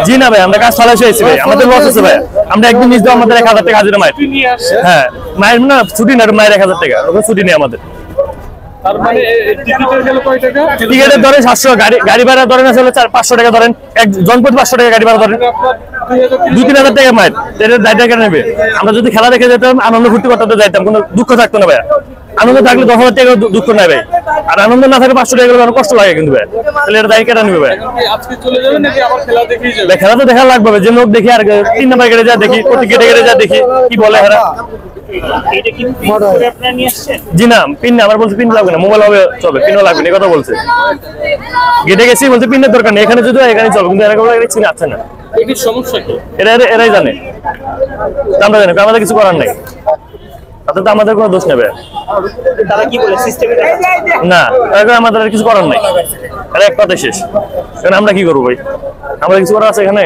জি না ভাই, আমরা কাজ চালাই এসেছি ভাই, আমাদের লস আছে ভাই। আমরা একদিন নিজ দাও আমাদের 1000 টাকা হাজিরা মায়ের। হ্যাঁ মায়ের না ছুটি না, মায়ের 1000 টাকা, ওখানে ছুটি নেই আমাদের। তার মানে টিকিটের গেল কয় টাকা? টিকিটের ধরেন 700, গাড়ি ভাড়া ধরেন আসলে 500 টাকা ধরেন, এক জনপদ 500 টাকা গাড়ি ভাড়া ধরেন, 2-3 হাজার টাকা মায়ের। এটার দায়িত্ব কেন নেবে? আমরা যদি খেলা দেখে যেতাম, আনন্দ ফুর্তি করতে যাইতাম, কোনো দুঃখ থাকতো না ভাই। আনন্দ থাকলে 10,000 টাকা দুঃখ নাই ভাই, আর আনন্দ না থাকলে 500 টাকা গেলে অনেক কষ্ট লাগে কিন্তু ভাই। তাহলে এটা দায়িত্ব কেন নেবে ভাই? আজকে চলে যাবেন নাকি আবার খেলা দেখেই যাবেন? ভাই খেলা তো দেখা লাগবে ভাই, যে লোক দেখি আর 3 নাম্বার গেটে যা দেখি, প্রতি গেটে যা দেখি কি বলে এরা। এটা কি পিন করে আপনারা নিয়ে আসছেন? জি না, পিন না, আমার বলছে পিন লাগবে না, মোবাইল হবে চলবে, পিনও লাগবে না, এই কথা বলছে। গেটে গেছি বলছে পিনের দরকার নেই, এখানে যদি এখানে চলবে, কিন্তু এরা কোনো চিনে আছে না। এটির সমস্যা কি? এরাই জানে, আমরা জানি, আমাদের কিছু করার নাই, তাতে তো আমাদের কোনো দোষ নেবে তারা কি বলে সিস্টেমে না, আমাদের আর কিছু করার নাই, এটা এক কথাই শেষ। কারণ আমরা কি করবো ভাই, আমরা কিছু করার আছে এখানে?